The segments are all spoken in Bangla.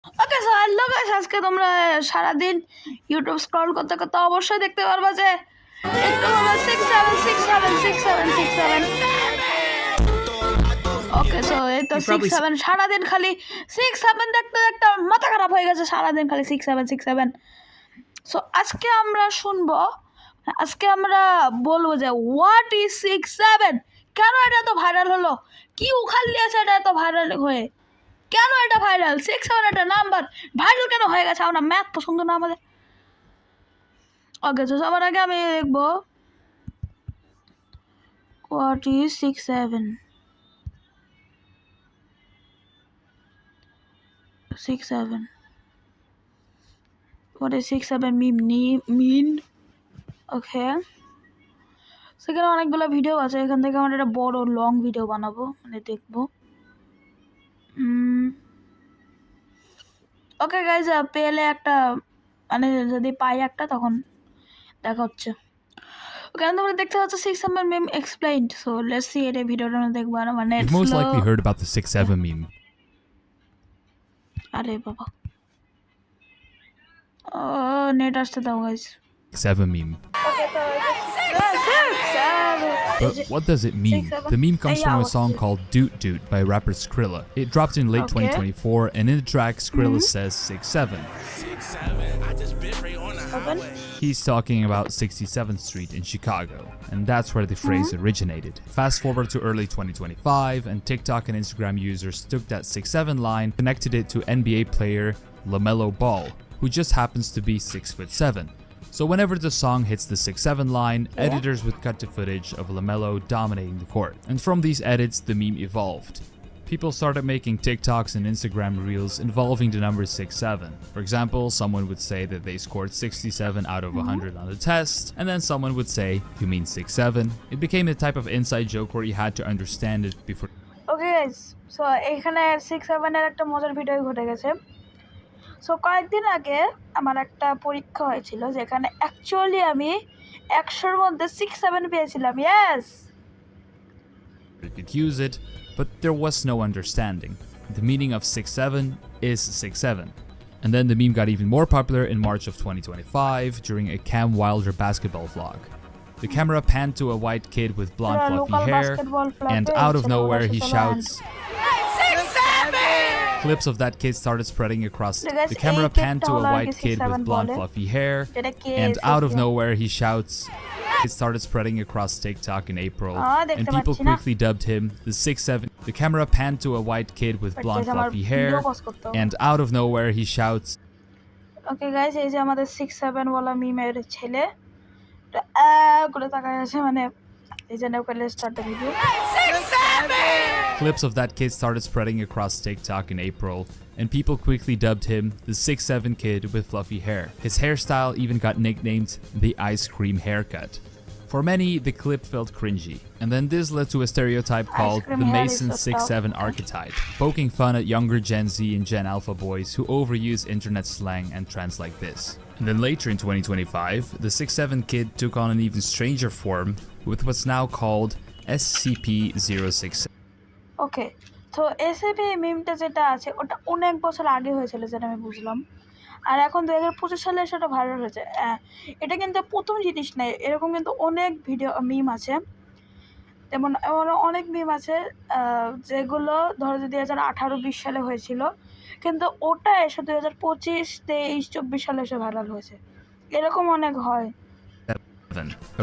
ওকে সো হ্যালো গাইস, আজকে তোমরা সারাদিন ইউটিউব স্ক্রল করতে করতে অবশ্যই দেখতে পারবা যে একটু হলো 67676767। ওকে সো এই তো 67 সারাদিন খালি 67 দেখতে দেখতে আমার মাথা খারাপ হয়ে গেছে। সারাদিন খালি 6767। সো আজকে আমরা শুনবো, আজকে আমরা বলবো যে হোয়াট ইজ 67, কেন এটা তো ভাইরাল হলো, কি উখাল দিয়েছে এটা এত ভাইরাল হয়ে, কেন এটা ভাইরাল, 67 একটা নাম্বার ভাইরাল কেন হয়ে গেছে। আমরা ম্যাথ পছন্দ না আমাদের। ওকে তো সবার আগে আমি দেখবো হোয়াট ইজ 67 67 হোয়াট ইজ 67 মিন। ওকে সেখানে অনেকগুলো ভিডিও আছে, এখান থেকে আমরা একটা বড় লং ভিডিও বানাবো, মানে দেখবো। ওকে গাইজ, পেলে একটা মানে যদি পাই একটা তখন দেখা হচ্ছে। ওকে তোমরা দেখতে পাচ্ছ 67 meme explained. So let's see এটা ভিডিওটা আমরা দেখবো। মানে You've most likely heard about the 67 meme. আরে বাবা, নেট আসতে দাও guys. 67 meme. But what does it mean? The meme comes from a song called Doot Doot by rapper Skrilla. It dropped in late 2024, and in the track, Skrilla says 67. He's talking about 67th Street in Chicago, and that's where the phrase originated. Fast forward to early 2025, and TikTok and Instagram users took that 67 line, connected it to NBA player LaMelo Ball, who just happens to be 6'7". So whenever the song hits the 67 line, editors would cut to footage of LaMelo dominating the court. And from these edits, the meme evolved. People started making TikToks and Instagram reels involving the number 67. For example, someone would say that they scored 67 out of 100 on the test, and then someone would say, "You mean 67?" It became a type of inside joke where you had to understand it before. Okay guys, so এখানে 67 এর একটা মজার ভিডিও ঘটে গেছে। সো কয়েকদিন আগে আমার একটা পরীক্ষা হয়েছিল যেখানে অ্যাকচুয়ালি আমি 100-র মধ্যে 67 পেয়েছিলাম। Yes, You could use it, but there was no understanding. The meaning of 67 is 67. And then the meme got even more popular in March of 2025 during a Cam Wilder basketball vlog. The camera panned to a white kid with blonde fluffy hair, and out of nowhere he shouts, clips of that kid started spreading across. The camera panned to a white kid with blonde fluffy hair, and out of nowhere he shouts. It started spreading across TikTok in April, and people quickly dubbed him the 67. The camera panned to a white kid with blonde fluffy hair, and out of nowhere he shouts. Okay guys, এই যে আমাদের 67 ওয়ালা মিমের ছেলে করে তাকায় আছে, মানে এই যে নাও করে start the video. Clips of that kid started spreading across TikTok in April, and people quickly dubbed him the 67 kid with fluffy hair. His hairstyle even got nicknamed the ice cream haircut. For many, the clip felt cringy, and then this led to a stereotype called the Mason 67 archetype, poking fun at younger Gen Z and Gen Alpha boys who overuse internet slang and trends like this. And then later in 2025, the 67 kid took on an even stranger form with what's now called SCP-067. ওকে, তো এসএপি মিমটা যেটা আছে ওটা অনেক বছর আগে হয়েছিল যেটা আমি বুঝলাম, আর এখন 2025 সালে সেটা ভাইরাল হয়েছে। এটা কিন্তু প্রথম জিনিস নেই, এরকম কিন্তু অনেক ভিডিও মিম আছে, তেমন অনেক মিম আছে যেগুলো ধরো 2018-20 সালে হয়েছিল, কিন্তু ওটা এসে 2025, 23, 24 সালে এসে ভাইরাল হয়েছে, এরকম অনেক হয়।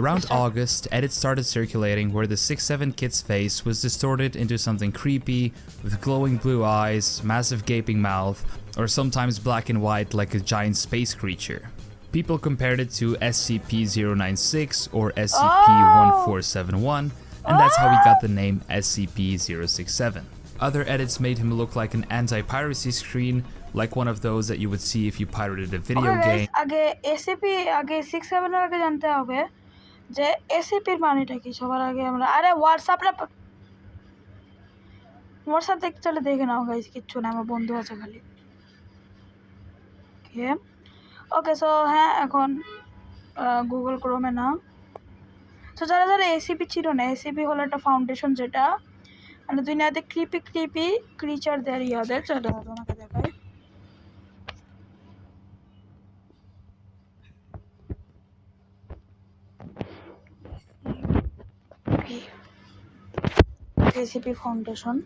Around August, edits started circulating where the 67 kid's face was distorted into something creepy with glowing blue eyes, massive gaping mouth, or sometimes black and white like a giant space creature. People compared it to SCP-096 or SCP-1471, and that's how he got the name SCP-067. Other edits made him look like an anti-piracy screen, like one of those that you would see if you pirated a video game. আগে এসিপি, আগে 67 এর আগে জানতে হবে যে এসিপির মানেটা কি। সবার আগে আমরা হোয়াটসঅ্যাপ দেখতে চলে দেখে নাও গাইজ, কিচ্ছু না, আমার বন্ধু আছে খালি। ওকে সো হ্যাঁ, এখন গুগল ক্রোমে না। সো যারা যারা এসিপি ছিল না, এসিপি হলো একটা ফাউন্ডেশন যেটা মানে দুনিয়াতে ক্রিপি ক্রিচারদের ইয়াদের, যেটা তোমাকে দেখায়। SCP Foundation.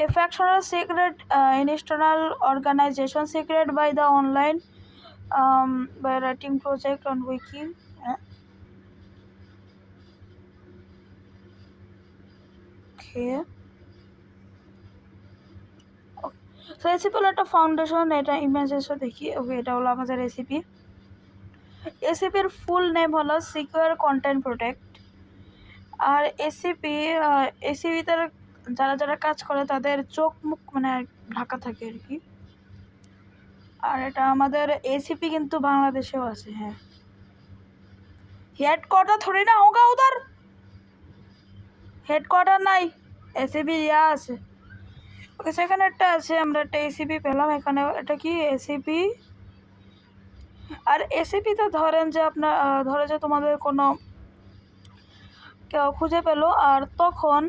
A factional secret international organization secret by the online by writing project on wiki. Okay. So SCP হলো একটা ফাউন্ডেশন, এটা ইমেজেসও দেখি। ওকে, এটা হলো আমাদের SCP। SCPর ফুল নেম হলো সিকিউর কন্টেন্ট প্রোটেক্ট। আর SCPতে যারা যারা কাজ করে তাদের চোখ মুখ মানে ঢাকা থাকে আর কি। আর এটা আমাদের SCP কিন্তু বাংলাদেশেও আছে। হ্যাঁ, হেডকোয়ার্টার থোড়ি না হোগা উধার, হেডকোয়ার্টার নাই, SCP ইয়া আছে। ওকে, সেখানে একটা আছে, আমরা একটা SCP পেলাম এখানে। এটা কি SCP? আর SCPতে ধরেন যে আপনার ধরে যে তোমাদের কোনো কেউ খুঁজে পেলো, আর তখন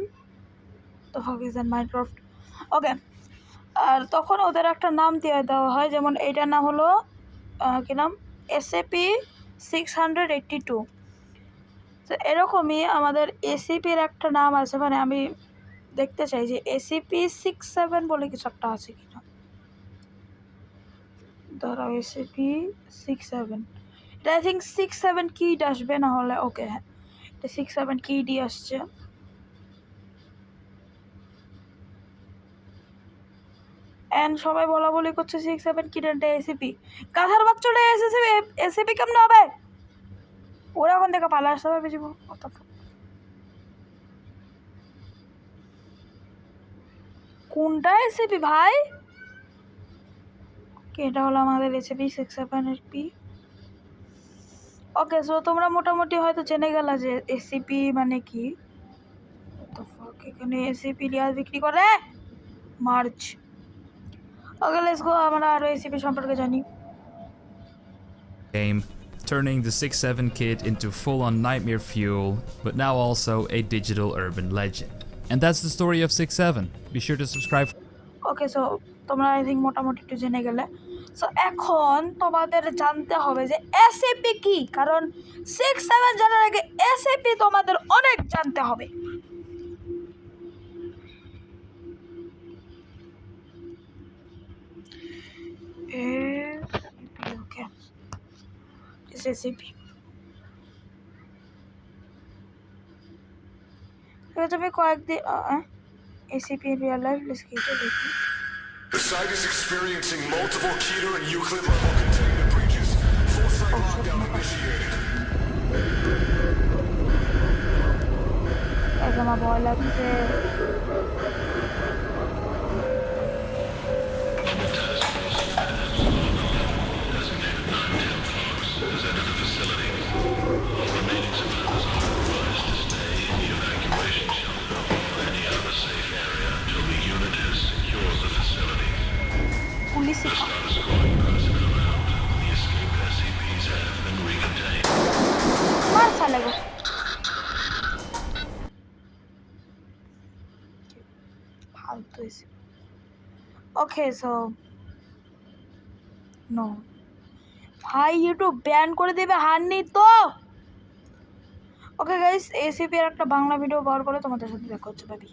মাইনক্রাফট। ওকে, আর তখন ওদের একটা নাম দিয়ে দেওয়া হয়, যেমন এইটার নাম হলো কি নাম, SCP-682। তো এরকমই আমাদের SCPর একটা নাম আছে, মানে আমি দেখতে চাই যে SCP-67 বলে কিছু একটা আছে কিনা। ধরো SCP-67, এটা আই থিঙ্ক 67 কিড আসবে, না হলে ওকে হ্যাঁ, এটা 67 কিডই আসছে। এন্ড সবাই বলা বলি করছে 67 কিডের SCP। গাধার বাচ্চাটা SCP কেমন হবে? ওরা এখন থেকে পালা আসতে পারবে জীবন। কোনটা SCP ভাই? এটা হলো আমাদের SCP-67 ওকে, সো তোমরা মোটামুটি হয়তো জেনে গেলা যে SCP মানে কি। এখানে SCP রিয়াল বিক্রি করে মার্চ। ওকে, লেটস গো, আমরা আরো SCP সম্পর্কে জানি। Game, turning the 6-7 kid into full-on nightmare fuel, but now also a digital urban legend. And that's the story of 6-7. Be sure to subscribe. Okay, so তোমরা আই থিঙ্ক মোটামুটি একটু জেনে গেলে। সো এখন তোমাদের জানতে হবে যে SCP কি, কারণ 6-7 জানার আগে SCP তোমাদের অনেক জানতে হবে। ওকে, SCP তুমি কয়েকদিন SCP রিয়েল লাইফ লিস্টে দেখি। The site is experiencing multiple Keter and Euclid level containment breaches. Full site lockdown initiated. আমার ভয় লাগছে। পুলিশ মার সালে গো। ফালতু এসে। ওকে, সো নো ভাই, ইউটিউব ব্যান করে দেবে হাননি তো। ওকে গাইস, SCP এর একটা বাংলা ভিডিও পাওয়ার পরে তোমাদের সাথে দেখা হচ্ছে ভাবি।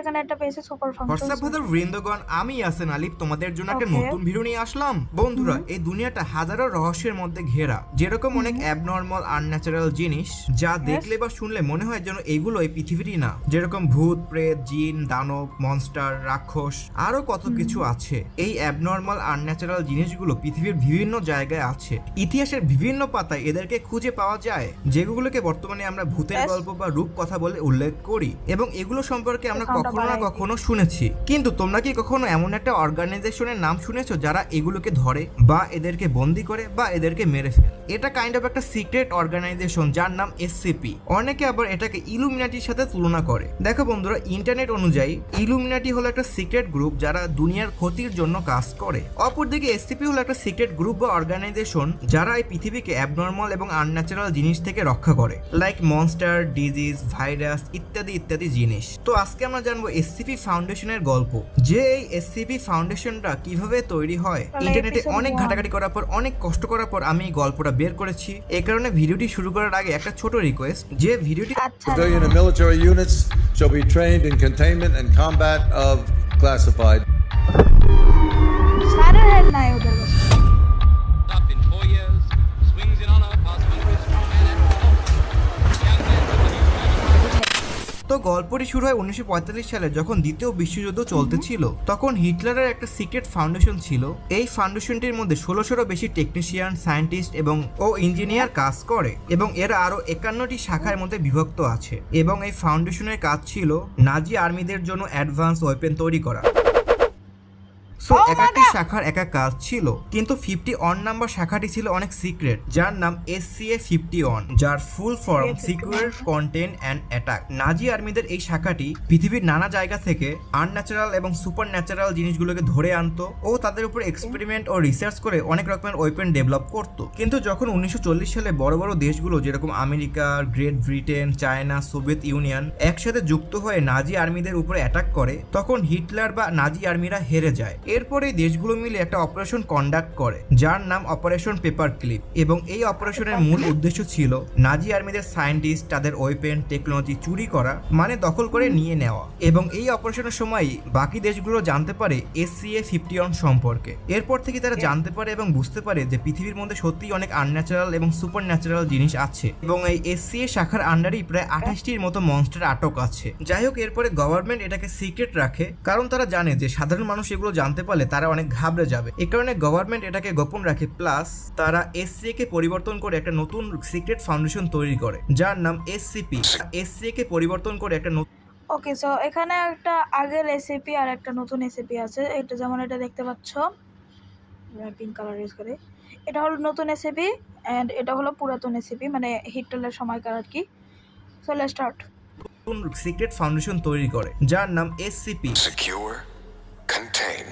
এখানে একটা পেয়েছে সুপার ফাংশন। হোয়াটসঅ্যাপ বৃন্দগণ, আমি ইয়াসিন আলিফ তোমাদের জন্য একটা Okay. নতুন ভিডিও নিয়ে আসলাম। বন্ধুরা, এই দুনিয়াটা হাজারো রহস্যের মধ্যে ঘেরা। যেরকম অনেক অ্যাবনর্মাল আনন্যাচারাল জিনিস যা দেখলে বা শুনলে মনে হয় যেন এগুলো এই পৃথিবীরই না। যেরকম ভূত, প্রেত, জিন, দানব, মনস্টার, রাক্ষস, আরো কত কিছু আছে। এই অ্যাবনর্মাল আনন্যাচারাল জিনিসগুলো পৃথিবীর বিভিন্ন জায়গায় আছে। ইতিহাসের বিভিন্ন পাতায় এদেরকে খুঁজে পাওয়া যায়, যেগুলোকে বর্তমানে আমরা ভূতের গল্প বা রূপ কথা বলে উল্লেখ করি, এবং এগুলো সম্পর্কে আমরা কখনো না কখনো শুনেছি। কিন্তু তোমরা কি কখনো এমন একটা অর্গানাইজেশনের নাম শুনেছো যারা এগুলোকে ধরে বা এদেরকে বন্দি করে বা এদেরকে মেরে ফেলে? এটা কাইন্ড অফ একটা সিক্রেট অর্গানাইজেশন যার নাম SCP। অনেকে আবার এটাকে ইলুমিনাটির সাথে তুলনা করে। দেখো বন্ধুরা, ইন্টারনেট অনুযায়ী ইলুমিনাটি হলো একটা সিক্রেট গ্রুপ যারা দুনিয়ার ক্ষতির জন্য কাজ করে। অপরদিকে SCP হলো একটা সিক্রেট গ্রুপ বা অর্গানাইজেশন যারা এই পৃথিবীকে অ্যাবনর্মাল এবং আনন্যাচারাল জিনিস থেকে রক্ষা করে, লাইক মনস্টার, ডিজিজ, ভাইরাস ইত্যাদি ইত্যাদি জিনিস। তো আজকে আমরা জানবো SCP ফাউন্ডেশনের গল্প, যে এই SCP ফাউন্ডেশনটা কিভাবে তৈরি হয়। ইন্টারনেটে অনেক ঘাটাঘাটি করার পর, অনেক কষ্ট করার পর আমি এই গল্পটা বের করেছি। এই কারণে ভিডিওটি শুরু করার আগে একটা ছোট রিকোয়েস্ট, যে ভিডিওটি Civilian and military units shall be trained in containment and combat of classified. স্যারের হেড নাই ওদের কাছে। Up in 4 years, swings in honor past country's strong man and young men of the new man. তো গল্পটি শুরু হয় 1945 সালে, যখন দ্বিতীয় বিশ্বযুদ্ধ চলতেছিল। তখন হিটলারের একটা সিক্রেট ফাউন্ডেশন ছিল। এই ফাউন্ডেশনটির মধ্যে 1600 বেশি টেকনিশিয়ান, সায়েন্টিস্ট এবং ইঞ্জিনিয়ার কাজ করে, এবং এরা আরো 51টি শাখার মধ্যে বিভক্ত আছে। এবং এই ফাউন্ডেশনের কাজ ছিল নাজি আর্মিদের জন্য অ্যাডভান্স ওয়েপেন তৈরি করা। সো এক একটি শাখার এক এক কাজ ছিল, কিন্তু 51 নাম্বার শাখাটি ছিল অনেক সিক্রেট, যার নাম SCA 51, যার full form secure, contain and attack. Nazi আর্মিদের এই শাখাটি পৃথিবীর নানা জায়গা থেকে আনন্যাচারাল এবং সুপার ন্যাচারাল জিনিসগুলোকে ধরে আনতো ও তাদের উপর এক্সপেরিমেন্ট ও রিসার্চ করে অনেক রকমের ওয়েপেন ডেভেলপ করতো। কিন্তু যখন 1940 সালে বড় বড় দেশগুলো যেরকম America, great Britain, China, Soviet union একসাথে যুক্ত হয়ে নাজি আর্মিদের উপরে অ্যাটাক করে, তখন হিটলার বা নাজি আর্মিরা হেরে যায়। এরপরে দেশগুলো মিলে একটা অপারেশন কন্ডাক্ট করে, যার নাম অপারেশন পেপার ক্লিপ। এবং এই অপারেশনের মূল উদ্দেশ্য ছিল নাজি আর্মিদের সায়েন্টিস্ট তাদের ওয়েপেন টেকনোলজি চুরি করা, মানে দখল করে নিয়ে নেওয়া। এবং এই অপারেশনের সময় বাকি দেশগুলো জানতে পারে SCA 51 সম্পর্কে। এরপর থেকে তারা জানতে পারে এবং বুঝতে পারে যে পৃথিবীর মধ্যে সত্যিই অনেক আনন্যাচারাল এবং সুপার ন্যাচারাল জিনিস আছে, এবং এই SCA শাখার আন্ডারেই প্রায় 28টির মতো মনস্টার আটক আছে। যাই হোক, এরপরে গভর্নমেন্ট এটাকে সিক্রেট রাখে, কারণ তারা জানে যে সাধারণ মানুষ এগুলো জানতে পারলে তারা অনেক ঘাবড়ে যাবে। এই কারণে গভর্নমেন্ট এটাকে গোপন রাখে। প্লাস তারা SCA কে পরিবর্তন করে একটা নতুন সিক্রেট ফাউন্ডেশন তৈরি করে, যার নাম SCP। SCA কে পরিবর্তন করে একটা ওকে, সো এখানে একটা আগের SCP আর একটা নতুন SCP আছে। এটা যেমন এটা দেখতে পাচ্ছ পিঙ্ক কালার ইউজ করে, এটা হলো নতুন SCP অ্যান্ড এটা হলো পুরাতন SCP, মানে হিটলারের সময়কার আর কি। So let's start. নতুন সিক্রেট ফাউন্ডেশন তৈরি করে, যার নাম SCP। Secure, contain,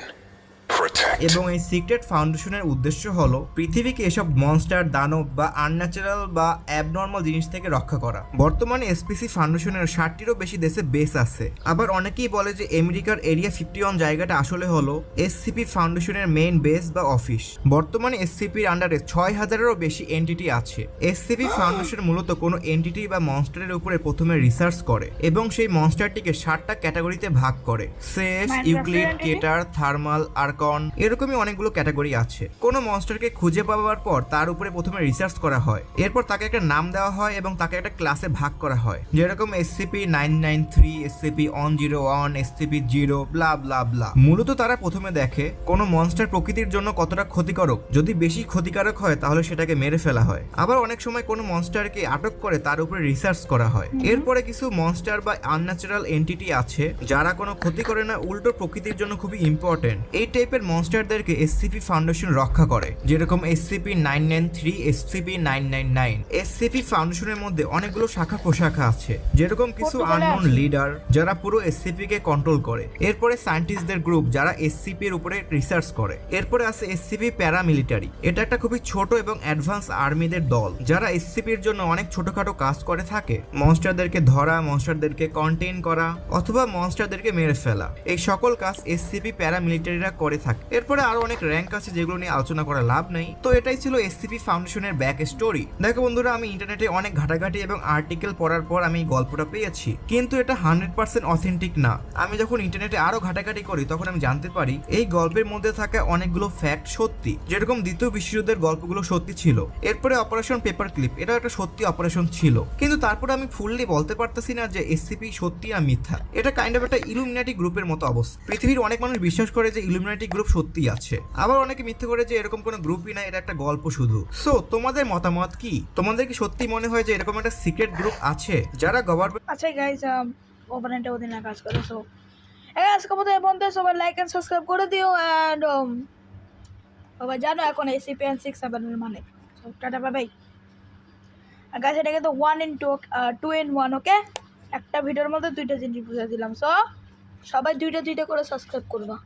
protect. এবং এই সিক্রেট ফাউন্ডেশনের উদ্দেশ্য হলো পৃথিবীকে এসব মনস্টার, দানব বা আনন্যাচারাল বা অ্যাবনর্মাল জিনিস থেকে রক্ষা করা। বর্তমানে SPC ফাউন্ডেশনের 60টিরও বেশি দেশে বেস আছে। আবার অনেকেই বলে যে আমেরিকার এরিয়া 51 জায়গাটা আসলে হলো SCP ফাউন্ডেশনের মেইন বেস বা অফিস। বর্তমানে SCPর আন্ডারে 6000-এরও বেশি এন্টিটি আছে। SCP ফাউন্ডেশন মূলত কোনো এন্টিটি বা মনস্টারের উপরে প্রথমে রিসার্চ করে এবং সেই মনস্টারটিকে 7টা ক্যাটাগরিতে ভাগ করে। Safe, Euclid, cater, thermal, argon, এরকমই অনেকগুলো ক্যাটাগরি আছে। কোনো মনস্টারকে খুঁজে পাওয়ার পর তার উপরে প্রথমে রিসার্চ করা হয়, এরপর তাকে একটা নাম দেওয়া হয় এবং তাকে একটা ক্লাসে ভাগ করা হয়, যেরকম SCP-993, SCP-101, SCP-0, ব্লা ব্লা ব্লা। মূলত তারা প্রথমে দেখে কোনো মনস্টার প্রকৃতির জন্য কতটা ক্ষতিকারক। যদি বেশি ক্ষতিকারক হয় তাহলে সেটাকে মেরে ফেলা হয়। আবার অনেক সময় কোনো মনস্টারকে আটক করে তার উপরে রিসার্চ করা হয়। এরপরে কিছু মনস্টার বা আনন্যাচারাল এন্টিটি আছে যারা কোনো ক্ষতি করে না, উল্টো প্রকৃতির জন্য খুবই ইম্পর্টেন্ট। এই টাইপের মনস্টারদেরকে SCP ফাউন্ডেশন রক্ষা করে, যেরকম SCP-993, SCP-999। SCP ফাউন্ডেশনের মধ্যে অনেকগুলো শাখা প্রশাখা আছে, যেরকম কিছু আননোন লিডার যারা পুরো SCP কে কন্ট্রোল করে। এরপরে সায়েন্টিস্টদের গ্রুপ যারা SCP এর উপরে রিসার্চ করে। এরপরে আছে SCP প্যারামিলিটারি। এটা একটা খুবই ছোট এবং অ্যাডভান্স আর্মিদের দল যারা SCP এর জন্য অনেক ছোটখাটো কাজ করে থাকে। মনস্টারদেরকে ধরা, মনস্টারদেরকে কন্টেইন করা অথবা মনস্টারদেরকে মেরে ফেলা, এই সকল কাজ SCP প্যারামিলিটারিরা করে থাকে। এরপরে আরো অনেক র্যাঙ্ক আছে যেগুলো নিয়ে আলোচনা করা লাভ নেই। তো এটাই ছিল SCP ফাউন্ডেশনের ব্যাক স্টোরি। দেখো বন্ধুরা, আমি ইন্টারনেটে অনেক ঘাটাঘাটি এবং আর্টিকেল পড়ার পর আমি এই গল্পটা পেয়েছি, কিন্তু এটা 100% অথেন্টিক না। আমি যখন ইন্টারনেটে আরো ঘাটাঘাটি করি তখন আমি জানতে পারি এই গল্পের মধ্যে থাকা অনেকগুলো ফ্যাক্ট সত্যি, যেরকম দ্বিতীয় বিশ্বযুদ্ধের গল্পগুলো সত্যি ছিল। এরপরে অপারেশন পেপার ক্লিপ, এটা একটা সত্যি অপারেশন ছিল, কিন্তু তারপরে আমি ফুললি বলতে পারতেছি না যে SCP সত্যি না মিথ্যা। এটা কাইন্ড অফ একটা ইলুমিনাটি গ্রুপের মতো অবস্থা। পৃথিবীর অনেক মানুষ বিশ্বাস করে যে ইলুমিনাটি গ্রুপ সত্যি আছে, আবার অনেকে মিথ্যে করে যে এরকম কোনো গ্রুপই না, এটা একটা গল্প শুধু। সো তোমাদের মতামত কি? তোমাদের কি সত্যি মনে হয় যে এরকম একটা সিক্রেট গ্রুপ আছে যারা গভর্নমেন্ট আচ্ছা গাইজ, ওপেনেন্টে ওদিন না কাজ করে। সো আজকে মতো এই পর্যন্ত। সবাই লাইক অ্যান্ড সাবস্ক্রাইব করে দিও অ্যান্ড সবাই জানো এখন SCP-967 এর মানে। So tata, bye bye. আর গাইজ, এটা কিন্তু 2 in 1, ওকে? একটা ভিডিওর মধ্যে 2টা জিনিস বুঝিয়ে দিলাম। সো সবাই 2টা করে সাবস্ক্রাইব করবা।